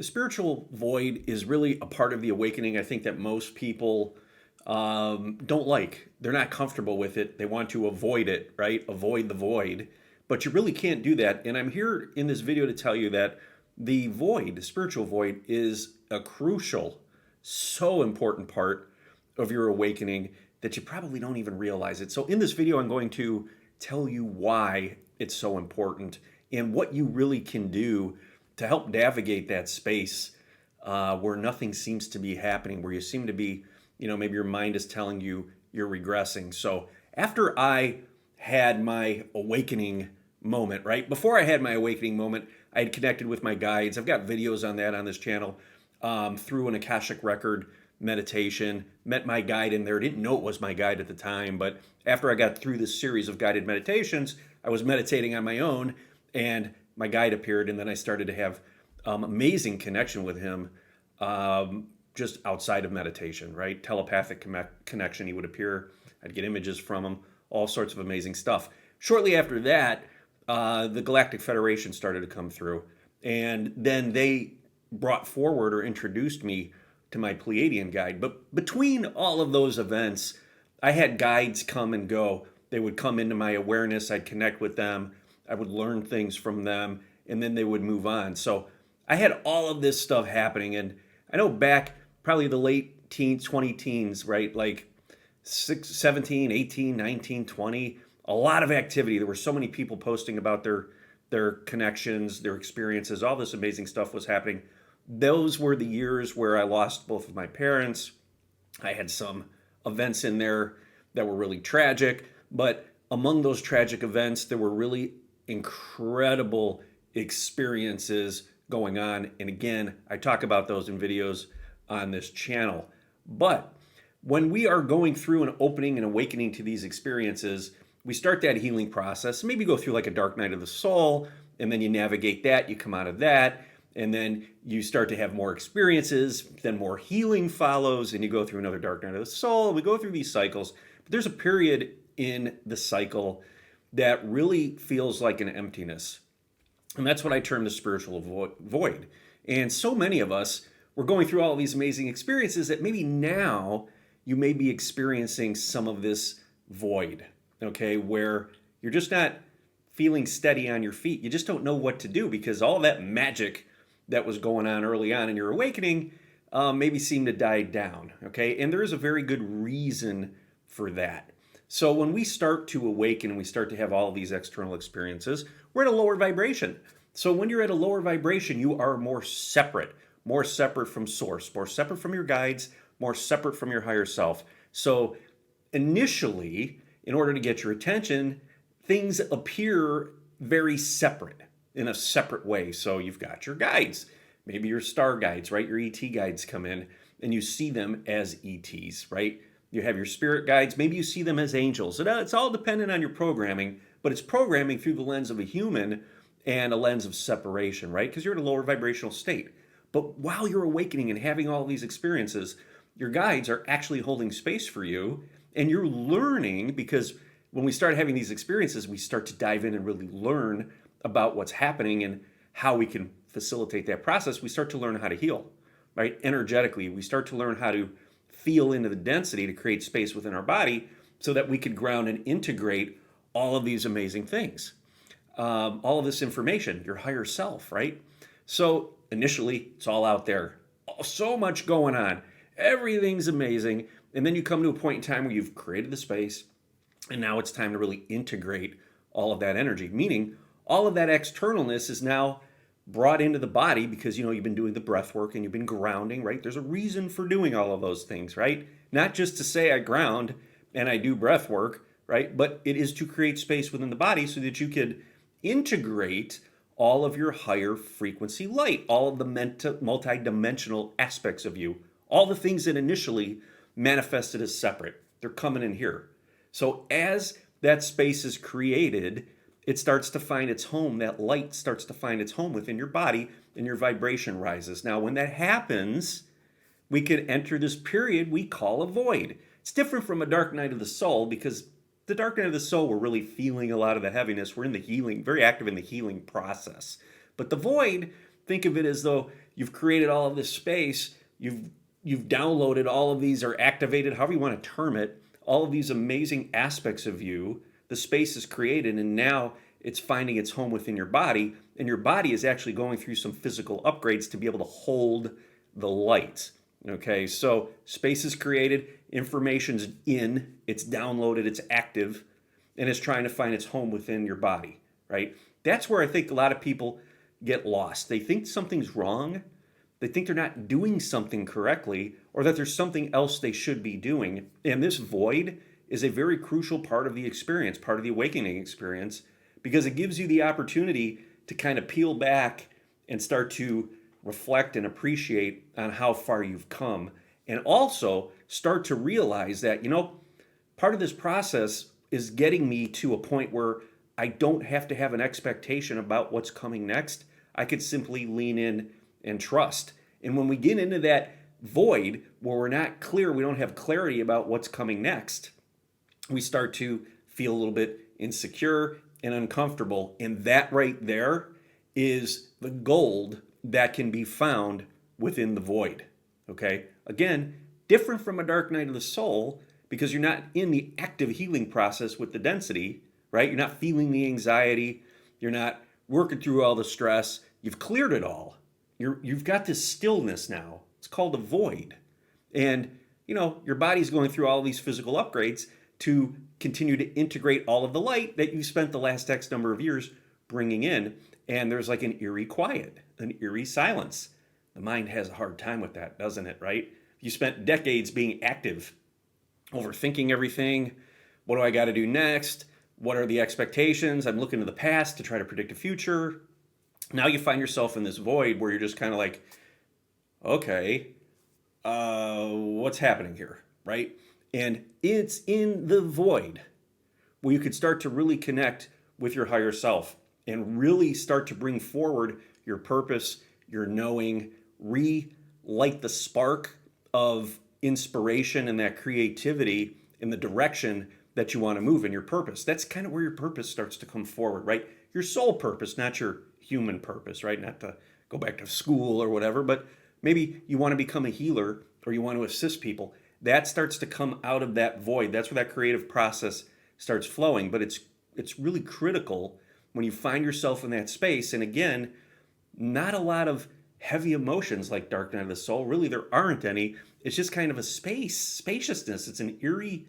The spiritual void is really a part of the awakening. I think that most people don't like. They're not comfortable with it. They want to avoid it, right? Avoid the void. But you really can't do that. And I'm here in this video to tell you that the void, the spiritual void, is a crucial, so important part of your awakening that you probably don't even realize it. So in this video, I'm going to tell you why it's so important and what you really can do to help navigate that space where nothing seems to be happening, where you seem to be, maybe your mind is telling you you're regressing. So after I had my awakening moment, right? Before I had my awakening moment, I had connected with my guides. I've got videos on that on this channel through an Akashic record meditation. Met my guide in there. Didn't know it was my guide at the time, but after I got through this series of guided meditations, I was meditating on my own and my guide appeared, and then I started to have amazing connection with him just outside of meditation, right? Telepathic connection. He would appear. I'd get images from him, all sorts of amazing stuff. Shortly after that, the Galactic Federation started to come through, and then they brought forward or introduced me to my Pleiadian guide. But between all of those events, I had guides come and go. They would come into my awareness. I'd connect with them. I would learn things from them, and then they would move on. So I had all of this stuff happening. And I know back probably the late teens, 20 teens, right? Like 17, 18, 19, 20, a lot of activity. There were so many people posting about their connections, their experiences, all this amazing stuff was happening. Those were the years where I lost both of my parents. I had some events in there that were really tragic, but among those tragic events, there were really incredible experiences going on. And again, I talk about those in videos on this channel. But when we are going through and opening and awakening to these experiences, we start that healing process. Maybe go through like a dark night of the soul, and then you navigate that, you come out of that, and then you start to have more experiences, then more healing follows, and you go through another dark night of the soul. We go through these cycles, but there's a period in the cycle that really feels like an emptiness. And that's what I term the spiritual void. And so many of us, we're going through all of these amazing experiences that maybe now you may be experiencing some of this void, okay, where you're just not feeling steady on your feet. You just don't know what to do because all that magic that was going on early on in your awakening maybe seemed to die down, okay? And there is a very good reason for that. So when we start to awaken and we start to have all of these external experiences, we're at a lower vibration. So when you're at a lower vibration, you are more separate from source, more separate from your guides, more separate from your higher self. So initially, in order to get your attention, things appear very separate in a separate way. So you've got your guides, maybe your star guides, right? Your ET guides come in and you see them as ETs, right? You have your spirit guides. Maybe you see them as angels. It's all dependent on your programming, but it's programming through the lens of a human and a lens of separation, right? Because you're in a lower vibrational state. But while you're awakening and having all these experiences, your guides are actually holding space for you, and you're learning, because when we start having these experiences, we start to dive in and really learn about what's happening and how we can facilitate that process. We start to learn how to heal, right? Energetically, we start to learn how to feel into the density to create space within our body so that we could ground and integrate all of these amazing things, all of this information, your higher self, right? So initially, it's all out there, so much going on, everything's amazing, and then you come to a point in time where you've created the space, and now it's time to really integrate all of that energy, meaning all of that externalness is now brought into the body because you've been doing the breath work and you've been grounding, right? There's a reason for doing all of those things, right? Not just to say I ground and I do breath work, right? But it is to create space within the body so that you could integrate all of your higher frequency light, all of the multi-dimensional aspects of you, all the things that initially manifested as separate. They're coming in here. So as that space is created, it starts to find its home. That light starts to find its home within your body, and your vibration rises. Now, when that happens, we can enter this period we call a void. It's different from a dark night of the soul because the dark night of the soul, we're really feeling a lot of the heaviness. We're in the healing, very active in the healing process. But the void, think of it as though you've created all of this space, you've downloaded all of these or activated, however you want to term it, all of these amazing aspects of you. The space is created, and now it's finding its home within your body, and your body is actually going through some physical upgrades to be able to hold the light. Okay, so space is created, information's in, it's downloaded, it's active, and it's trying to find its home within your body, right? That's where I think a lot of people get lost. They think something's wrong, they think they're not doing something correctly, or that there's something else they should be doing. And this void is a very crucial part of the experience, part of the awakening experience, because it gives you the opportunity to kind of peel back and start to reflect and appreciate on how far you've come. And also start to realize that, part of this process is getting me to a point where I don't have to have an expectation about what's coming next. I could simply lean in and trust. And when we get into that void where we're not clear, we don't have clarity about what's coming next, we start to feel a little bit insecure and uncomfortable. And that right there is the gold that can be found within the void. Okay? Again, different from a dark night of the soul, because you're not in the active healing process with the density, right? You're not feeling the anxiety. You're not working through all the stress. You've cleared it all. You've got this stillness now. It's called a void. And, your body's going through all these physical upgrades to continue to integrate all of the light that you spent the last X number of years bringing in. And there's like an eerie quiet, an eerie silence. The mind has a hard time with that, doesn't it, right? You spent decades being active, overthinking everything. What do I got to do next? What are the expectations? I'm looking to the past to try to predict the future. Now you find yourself in this void where you're just kind of like, okay, what's happening here, right? And it's in the void where you could start to really connect with your higher self and really start to bring forward your purpose, your knowing, relight the spark of inspiration and that creativity in the direction that you want to move in your purpose. That's kind of where your purpose starts to come forward, right? Your soul purpose, not your human purpose, right? Not to go back to school or whatever, but maybe you want to become a healer or you want to assist people. That starts to come out of that void. That's where that creative process starts flowing. But it's really critical when you find yourself in that space. And again, not a lot of heavy emotions like Dark Night of the Soul. Really, there aren't any. It's just kind of a spaciousness. It's an eerie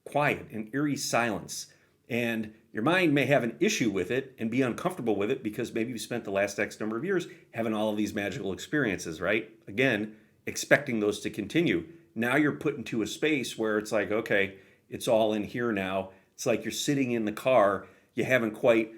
quiet, an eerie silence. And your mind may have an issue with it and be uncomfortable with it because maybe you spent the last X number of years having all of these magical experiences, right? Again, expecting those to continue. Now you're put into a space where it's like, okay, it's all in here now. It's like you're sitting in the car. You haven't quite,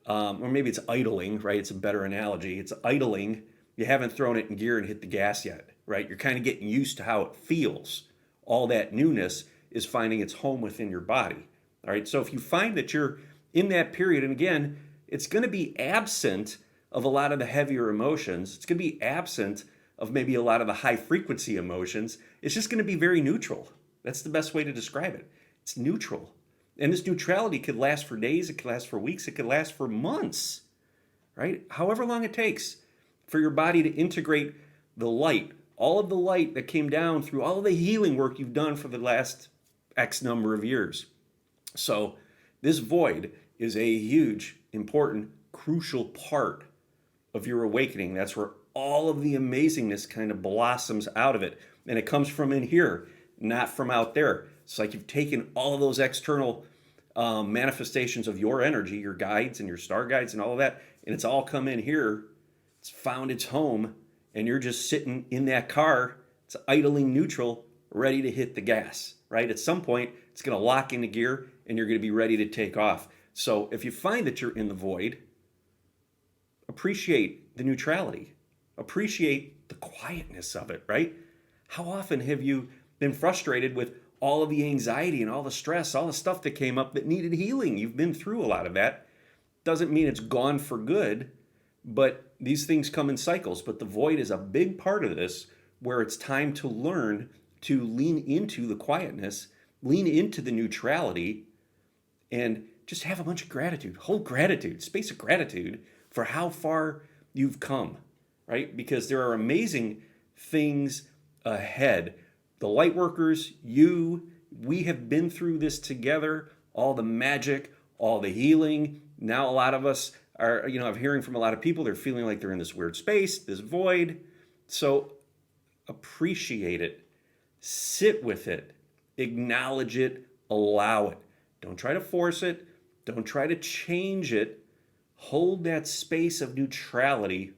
or maybe it's idling, right? It's a better analogy. It's idling. You haven't thrown it in gear and hit the gas yet, right? You're kind of getting used to how it feels. All that newness is finding its home within your body. All right. So if you find that you're in that period, and again, it's going to be absent of a lot of the heavier emotions. It's going to be absent of maybe a lot of the high frequency emotions. It's just going to be very neutral. That's the best way to describe it. It's neutral. And this neutrality could last for days. It could last for weeks. It could last for months, right? However long it takes for your body to integrate the light, all of the light that came down through all of the healing work you've done for the last X number of years. So this void is a huge, important, crucial part of your awakening. That's where all of the amazingness kind of blossoms out of it. And it comes from in here, not from out there. It's like you've taken all of those external manifestations of your energy, your guides and your star guides and all of that, and it's all come in here. It's found its home, and you're just sitting in that car. It's idling neutral, ready to hit the gas, right? At some point, it's going to lock into gear, and you're going to be ready to take off. So if you find that you're in the void, appreciate the neutrality. Appreciate the quietness of it, right? How often have you been frustrated with all of the anxiety and all the stress, all the stuff that came up that needed healing? You've been through a lot of that. Doesn't mean it's gone for good, but these things come in cycles. But the void is a big part of this, where it's time to learn to lean into the quietness, lean into the neutrality, and just have a bunch of gratitude, whole gratitude, space of gratitude for how far you've come. right? Because there are amazing things ahead. The light workers, we have been through this together, all the magic, all the healing. Now a lot of us are, I'm hearing from a lot of people, they're feeling like they're in this weird space, this void. So appreciate it, sit with it, acknowledge it, allow it. Don't try to force it, don't try to change it. Hold that space of neutrality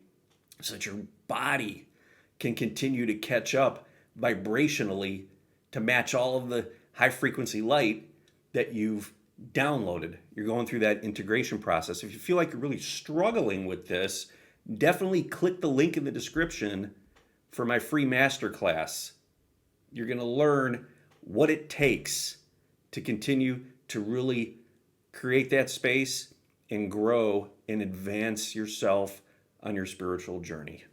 so that your body can continue to catch up vibrationally to match all of the high frequency light that you've downloaded. You're going through that integration process. If you feel like you're really struggling with this, definitely click the link in the description for my free masterclass. You're going to learn what it takes to continue to really create that space and grow and advance yourself on your spiritual journey.